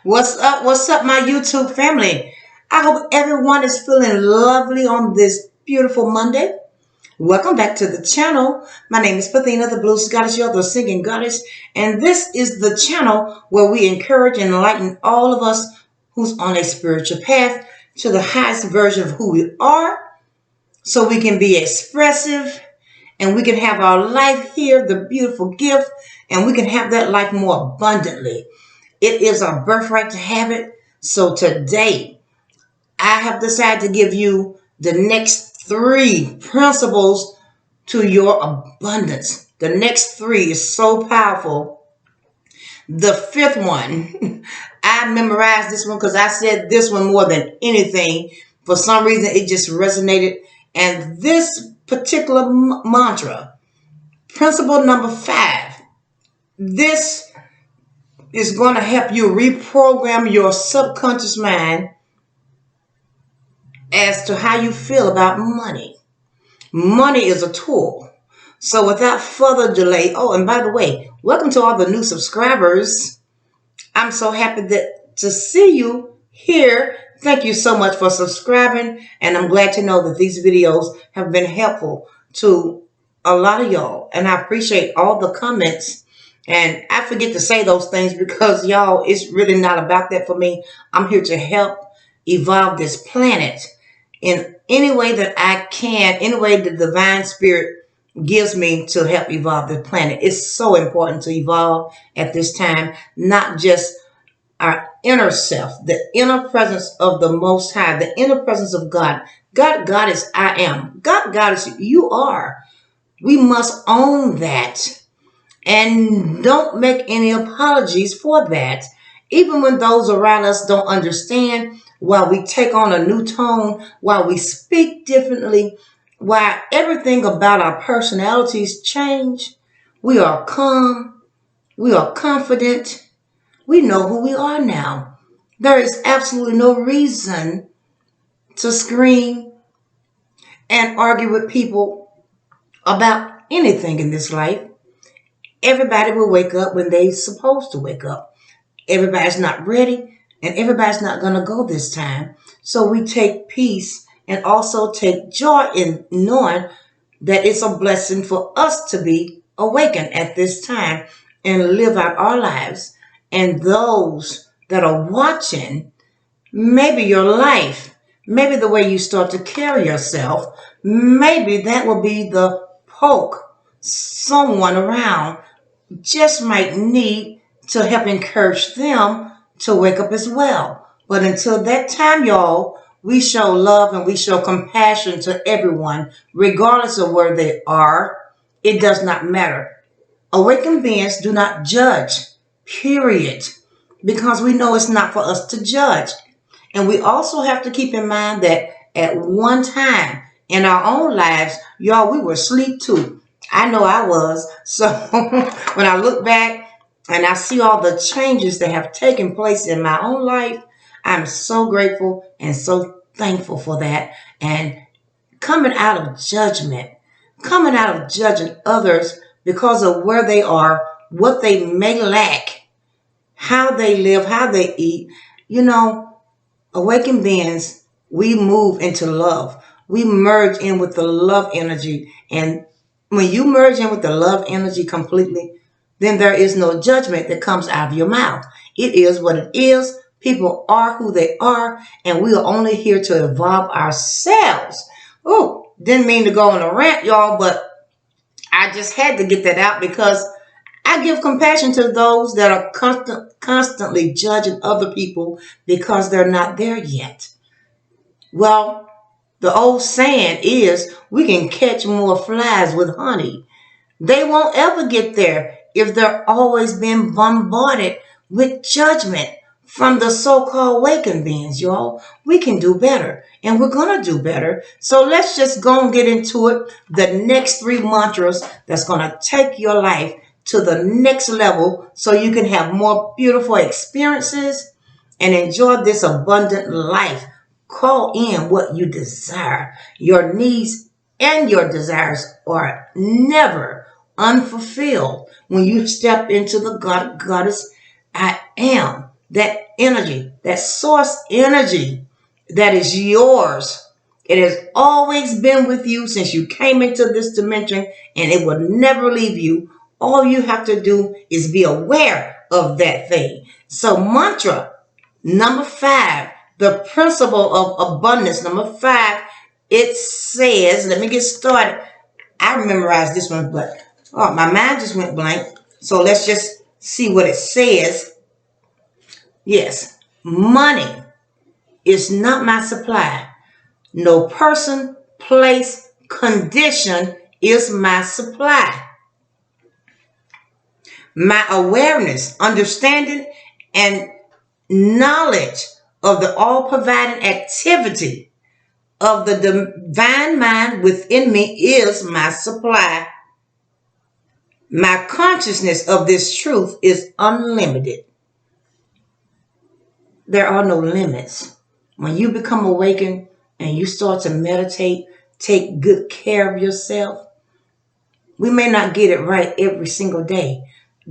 What's up? What's up, my YouTube family? I hope everyone is feeling lovely on this beautiful Monday. Welcome back to the channel. My name is Pathina, the Blues Goddess, you're the singing goddess, and this is the channel where we encourage and enlighten all of us who's on a spiritual path to the highest version of who we are, so we can be expressive and we can have our life here, the beautiful gift, and we can have that life more abundantly. It is our birthright to have it. So today, I have decided to give you the next 3 principles to your abundance. The next 3 is so powerful. The 5th one, I memorized this one because I said this one more than anything. For some reason, it just resonated. And this particular mantra, principle number 5, this is going to help you reprogram your subconscious mind as to how you feel about money. Money is a tool. So without further delay, oh, and by the way, welcome to all the new subscribers. I'm so happy to see you here. Thank you so much for subscribing, and I'm glad to know that these videos have been helpful to a lot of y'all, and I appreciate all the comments. And I forget to say those things because, y'all, it's really not about that for me. I'm here to help evolve this planet in any way that I can, any way the divine spirit gives me to help evolve the planet. It's so important to evolve at this time, not just our inner self, the inner presence of the Most High, the inner presence of God. God is I am. God is you are. We must own that. And don't make any apologies for that. Even when those around us don't understand, while we take on a new tone, while we speak differently, while everything about our personalities change, we are calm, we are confident, we know who we are now. There is absolutely no reason to scream and argue with people about anything in this life. Everybody will wake up when they're supposed to wake up. Everybody's not ready, and everybody's not going to go this time. So we take peace and also take joy in knowing that it's a blessing for us to be awakened at this time and live out our lives. And those that are watching, maybe your life, maybe the way you start to carry yourself, maybe that will be the poke someone around just might need to help encourage them to wake up as well. But until that time, y'all, we show love and we show compassion to everyone, regardless of where they are. It does not matter. Awakened beings do not judge, period, because we know it's not for us to judge. And we also have to keep in mind that at one time in our own lives, y'all, we were asleep too. I know I was. So when I look back and I see all the changes that have taken place in my own life, I'm so grateful and so thankful for that. And coming out of judgment, coming out of judging others because of where they are, what they may lack, how they live, how they eat. You know, awakened beings, we move into love. We merge in with the love energy. And when you merge in with the love energy completely, then there is no judgment that comes out of your mouth. It is what it is. People are who they are, and we are only here to evolve ourselves. Oh, didn't mean to go on a rant, y'all, but I just had to get that out because I give compassion to those that are constantly judging other people because they're not there yet. Well, the old saying is, we can catch more flies with honey. They won't ever get there if they're always being bombarded with judgment from the so-called awakened beings, y'all. We can do better, and we're going to do better. So let's just go and get into it. The next 3 mantras that's going to take your life to the next level so you can have more beautiful experiences and enjoy this abundant life. Call in what you desire. Your needs and your desires are never unfulfilled when you step into the goddess I am. that energy, that source energy that is yours. It has always been with you since you came into this dimension, and it will never leave you. All you have to do is be aware of that thing. So mantra number 5, the principle of abundance. Number 5, it says, let me get started. I memorized this one, but my mind just went blank. So let's just see what it says. Yes, money is not my supply. No person, place, condition is my supply. My awareness, understanding, and knowledge of the all-providing activity of the divine mind within me is my supply. My consciousness of this truth is unlimited. There are no limits. When you become awakened and you start to meditate, take good care of yourself. We may not get it right every single day.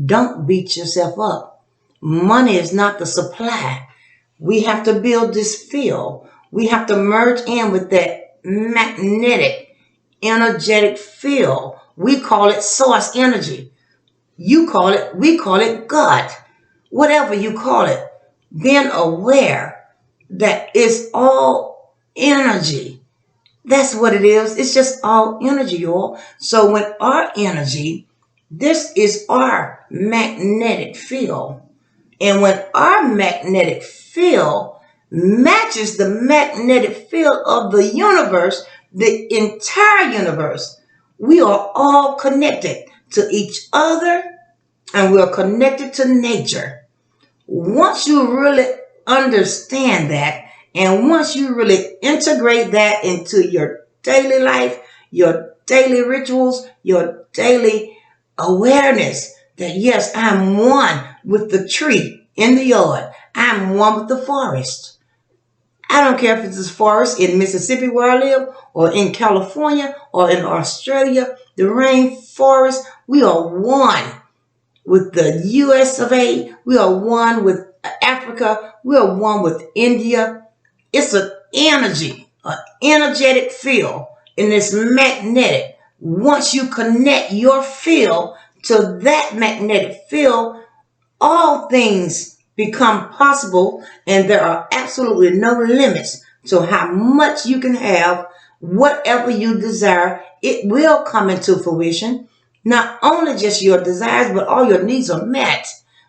Don't beat yourself up. Money is not the supply. We have to build this field. We have to merge in with that magnetic, energetic field. We call it source energy. We call it God. Whatever you call it. Being aware that it's all energy. That's what it is. It's just all energy, y'all. So when our energy, this is our magnetic field. And when our magnetic field matches the magnetic field of the universe, the entire universe, we are all connected to each other, and we're connected to nature. Once you really understand that, and once you really integrate that into your daily life, your daily rituals, your daily awareness that yes, I'm one with the tree in the yard. I'm one with the forest. I don't care if it's a forest in Mississippi where I live, or in California, or in Australia, the rainforest. We are one with the US of A. We are one with Africa. We are one with India. It's an energy, an energetic field, and it's magnetic. Once you connect your field to that magnetic field, all things become possible, and there are absolutely no limits to how much you can have. Whatever you desire, it will come into fruition. Not only just your desires, but all your needs are met.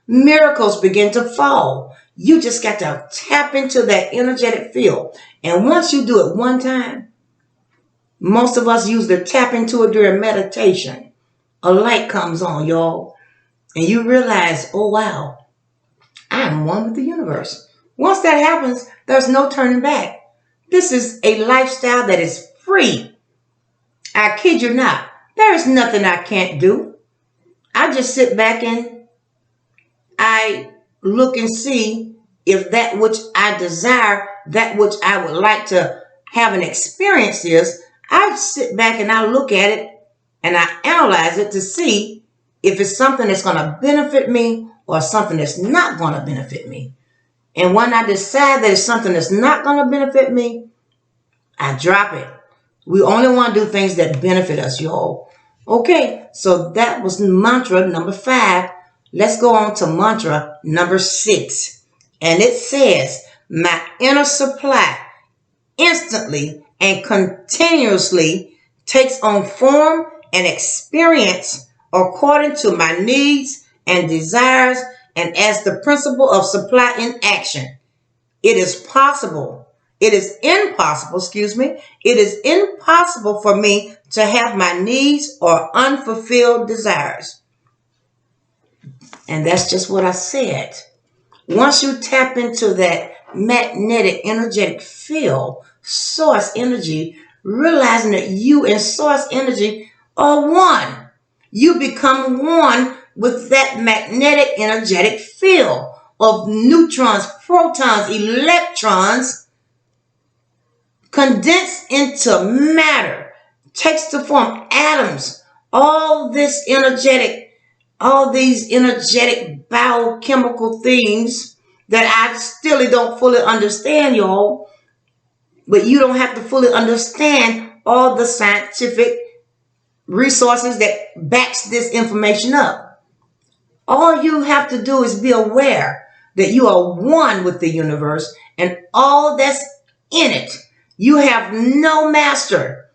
Miracles begin to fall. You just got to tap into that energetic field. And once you do it one time, most of us usually tap into it during meditation. A light comes on, y'all. And you realize, oh, wow, I am one with the universe. Once that happens, there's no turning back. This is a lifestyle that is free. I kid you not. There is nothing I can't do. I just sit back and I look and see if that which I desire, that which I would like to have an experience is. I sit back and I look at it and I analyze it to see if it's something that's going to benefit me or something that's not going to benefit me. And when I decide that it's something that's not going to benefit me, I drop it. We only want to do things that benefit us, y'all. Okay, so that was mantra number 5. Let's go on to mantra number 6. And it says, my inner supply instantly and continuously takes on form and experience according to my needs and desires, and as the principle of supply in action. It is possible. It is impossible, It is impossible for me to have my needs or unfulfilled desires. And that's just what I said. Once you tap into that magnetic, energetic field, source energy, realizing that you and source energy are one. You become one with that magnetic, energetic field of neutrons, protons, electrons, condensed into matter, takes to form atoms. All these energetic biochemical things that I still don't fully understand, y'all. But you don't have to fully understand all the scientific resources that backs this information up. All you have to do is be aware that you are one with the universe and all that's in it. You have no master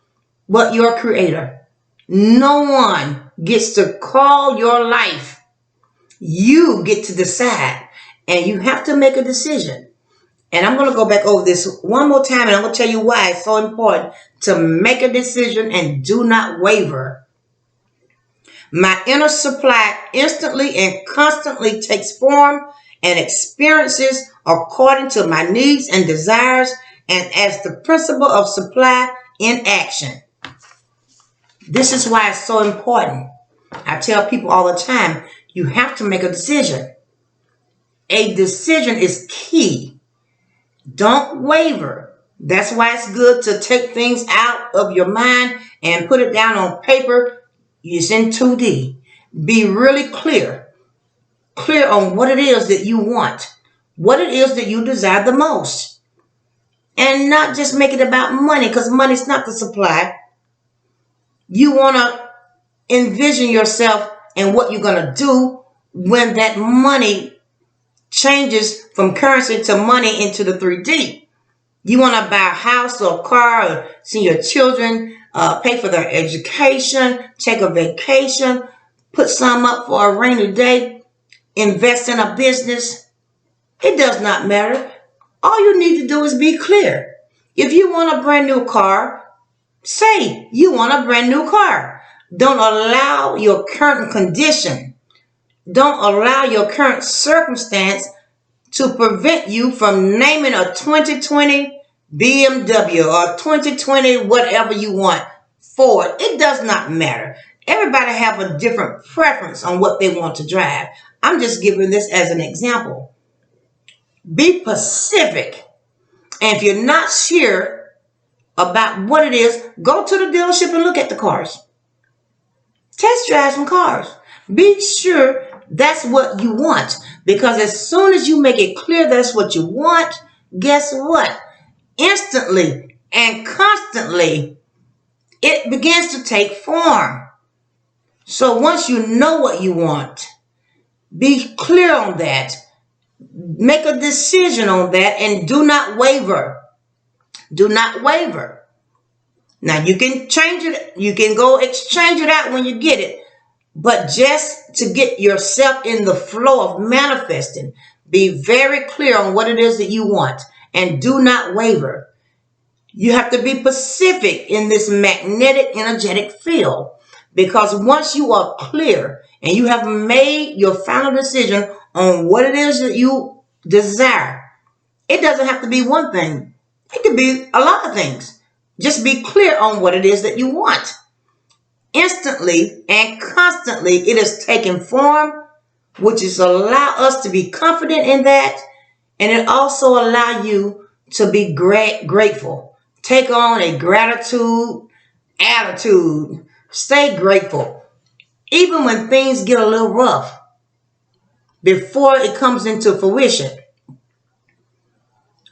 but your creator. No one gets to call your life. You get to decide, and you have to make a decision. And I'm going to go back over this one more time, and I'm going to tell you why it's so important to make a decision and do not waver. My inner supply instantly and constantly takes form and experiences according to my needs and desires, and as the principle of supply in action. This is why it's so important. I tell people all the time, you have to make a decision. A decision is key. Don't waver. That's why it's good to take things out of your mind and put it down on paper. It's in 2D. Be really clear. Clear on what it is that you want. What it is that you desire the most. And not just make it about money, because money's not the supply. You want to envision yourself and what you're going to do when that money changes from currency to money into the 3D. You want to buy a house or a car, or see your children, pay for their education, take a vacation, put some up for a rainy day, invest in a business. It does not matter. All you need to do is be clear. If you want a brand new car, say you want a brand new car. Don't allow your current condition, don't allow your current circumstance to prevent you from naming a 2020 BMW or 2020 whatever you want, Ford. It does not matter. Everybody have a different preference on what they want to drive. I'm just giving this as an example. Be specific. And if you're not sure about what it is, go to the dealership and look at the cars. Test drive some cars. Be sure that's what you want. Because as soon as you make it clear that's what you want, guess what? Instantly and constantly, it begins to take form. So once you know what you want, be clear on that. Make a decision on that and do not waver. Do not waver. Now you can change it. You can go exchange it out when you get it. But just to get yourself in the flow of manifesting, be very clear on what it is that you want and do not waver. You have to be specific in this magnetic energetic field, because once you are clear and you have made your final decision on what it is that you desire, it doesn't have to be one thing. It could be a lot of things. Just be clear on what it is that you want. Instantly and constantly, it is taking form, which is allow us to be confident in that, and it also allow you to be grateful. Take on a gratitude attitude. Stay grateful, even when things get a little rough, before it comes into fruition.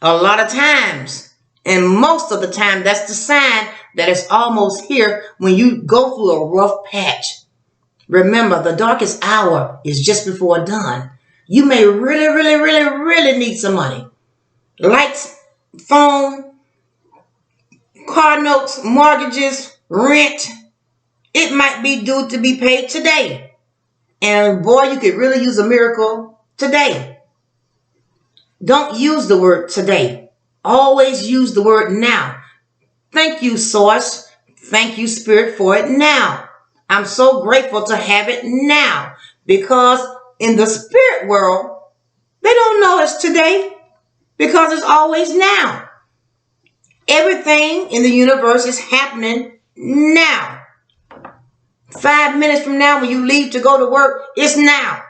A lot of times, and most of the time, that's the sign that it's almost here when you go through a rough patch. Remember, the darkest hour is just before dawn. You may really need some money. Lights, phone, car notes, mortgages, rent. It might be due to be paid today. And boy, you could really use a miracle today. Don't use the word today. Always use the word now. Thank you, Source. Thank you, Spirit, for it now. I'm so grateful to have it now, because in the spirit world, they don't know it's today, because it's always now. Everything in the universe is happening now. 5 minutes from now, when you leave to go to work, it's now.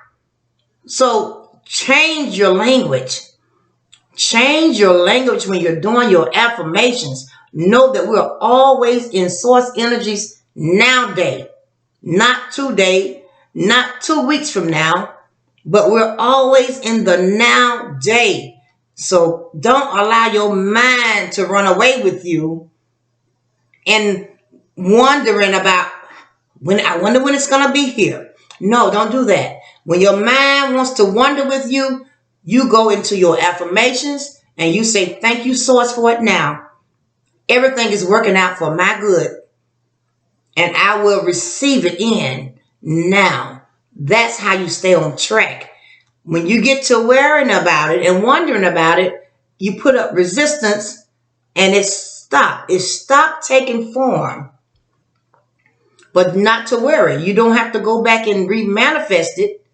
So change your language. Change your language when you're doing your affirmations. Know that we're always in source energies now day, not today, not 2 weeks from now, But we're always in the now day. So don't allow your mind to run away with you and wondering about I wonder when it's going to be here. No, don't do that. When your mind wants to wonder with you, you go into your affirmations and you say, thank you, Source, for it now. Everything is working out for my good and I will receive it in now. That's how you stay on track. When you get to worrying about it and wondering about it, you put up resistance and it stopped. It stopped taking form. But not to worry. You don't have to go back and remanifest it.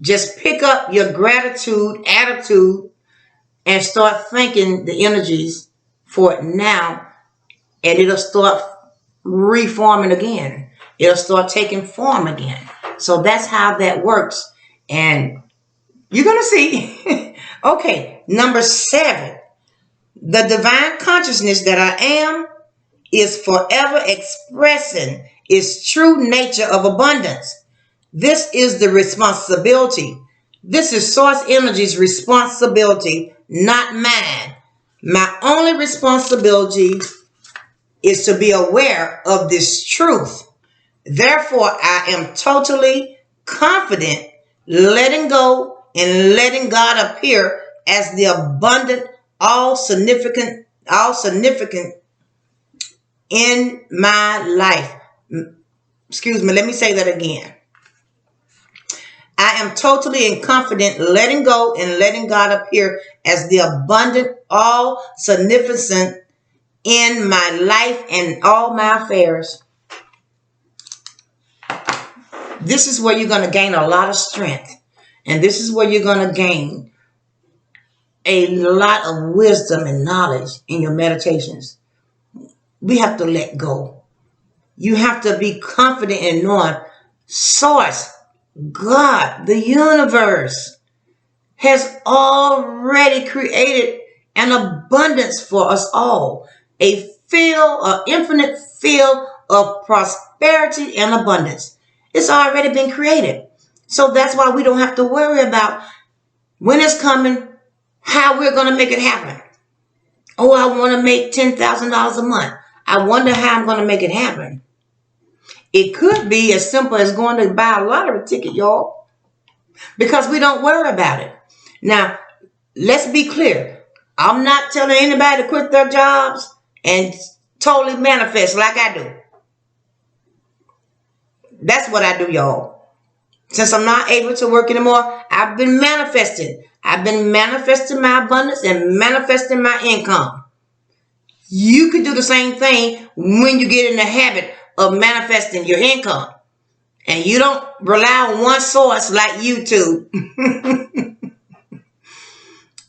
Just pick up your gratitude, attitude, and start thanking the energies for it now. And it'll start reforming again. It'll start taking form again. So that's how that works. And you're going to see. Okay, number 7. The divine consciousness that I am is forever expressing its true nature of abundance. This is the responsibility. This is Source Energy's responsibility, not mine. My only responsibility is to be aware of this truth. Therefore, I am totally confident, letting go and letting God appear as the abundant, all significant in my life. Excuse me, let me say that again. I am totally and confident, letting go and letting God appear as the abundant, all significant in my life and all my affairs. This is where you're going to gain a lot of strength. And this is where you're going to gain a lot of wisdom and knowledge in your meditations. We have to let go. You have to be confident in knowing Source, God, the universe, has already created an abundance for us all. An infinite field of prosperity and abundance. It's already been created. So that's why we don't have to worry about when it's coming, how we're going to make it happen. Oh, I want to make $10,000 a month. I wonder how I'm going to make it happen. It could be as simple as going to buy a lottery ticket, y'all, because we don't worry about it. Now, let's be clear. I'm not telling anybody to quit their jobs and totally manifest like I do. That's what I do, y'all. Since I'm not able to work anymore, I've been manifesting. I've been manifesting my abundance and manifesting my income. You could do the same thing when you get in the habit of manifesting your income. And you don't rely on one source like YouTube.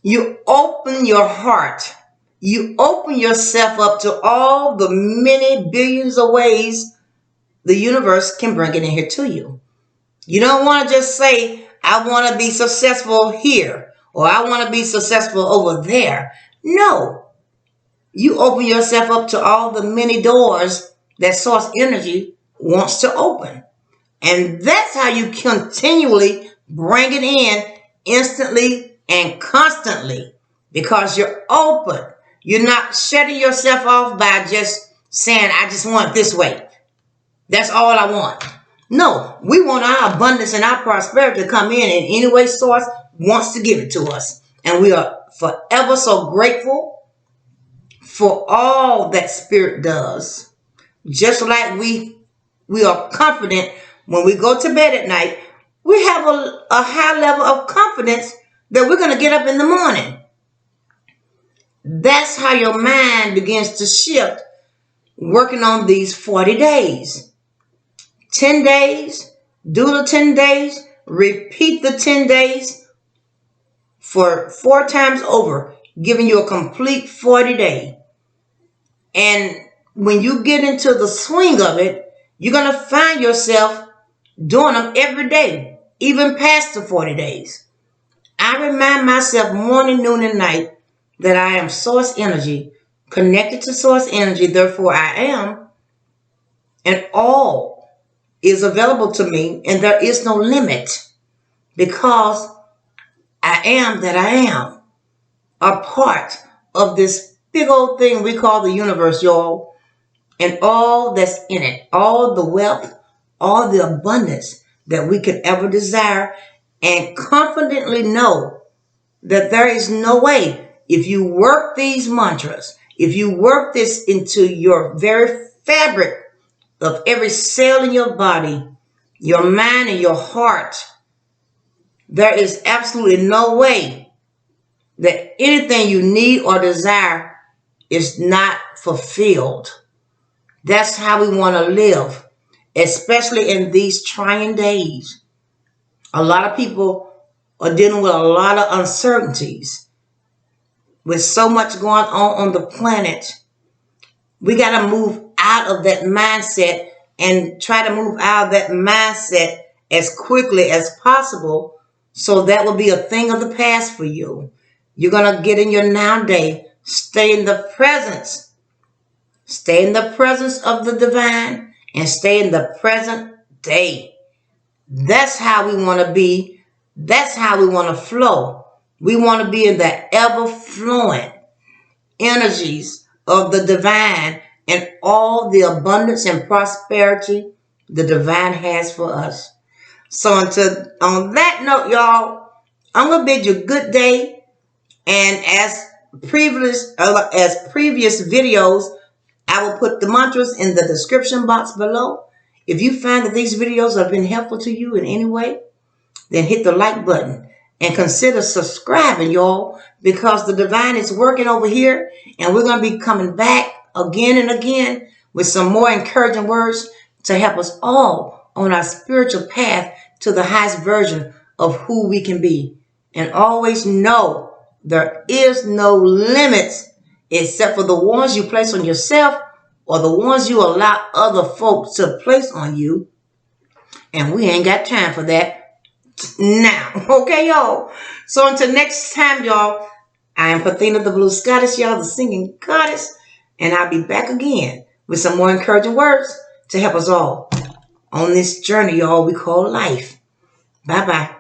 You open your heart. You open yourself up to all the many billions of ways the universe can bring it in here to you. You don't want to just say, I want to be successful here, or I want to be successful over there. No. You open yourself up to all the many doors that Source Energy wants to open. And that's how you continually bring it in instantly and constantly, because you're open. You're not shutting yourself off by just saying, I just want it this way. That's all I want. No, we want our abundance and our prosperity to come in any way Source wants to give it to us. And we are forever so grateful for all that Spirit does. Just like we are confident when we go to bed at night, we have a high level of confidence that we're going to get up in the morning. That's how your mind begins to shift working on these 40 days. 10 days, do the 10 days, repeat the 10 days for 4 times over, giving you a complete 40 day. And when you get into the swing of it, you're going to find yourself doing them every day, even past the 40 days. I remind myself morning, noon, and night that I am Source Energy, connected to Source Energy, therefore I am, and all is available to me, and there is no limit. because I am that I am, a part of this big old thing we call the universe, y'all, and all that's in it, all the wealth, all the abundance that we could ever desire, and confidently know that there is no way, if you work these mantras, if you work this into your very fabric of every cell in your body, your mind and your heart, there is absolutely no way that anything you need or desire is not fulfilled. That's how we want to live, especially in these trying days. A lot of people are dealing with a lot of uncertainties. With so much going on the planet, we got to move out of that mindset and try to move out of that mindset as quickly as possible, so that will be a thing of the past for you. You're going to get in your now day, stay in the presence. Stay in the presence of the divine and stay in the present day. That's how we want to be. That's how we want to flow. We want to be in the ever-flowing energies of the divine and all the abundance and prosperity the divine has for us. So on that note, y'all, I'm going to bid you a good day. And as previous videos, I will put the mantras in the description box below. If you find that these videos have been helpful to you in any way, then hit the like button and consider subscribing, y'all, because the divine is working over here, and we're going to be coming back again and again with some more encouraging words to help us all on our spiritual path to the highest version of who we can be. And always know there is no limits except for the ones you place on yourself or the ones you allow other folks to place on you. And we ain't got time for that now. Okay, y'all? So until next time, y'all, I am Pathina the Blue Goddess, y'all, the singing goddess. And I'll be back again with some more encouraging words to help us all on this journey, y'all, we call life. Bye-bye.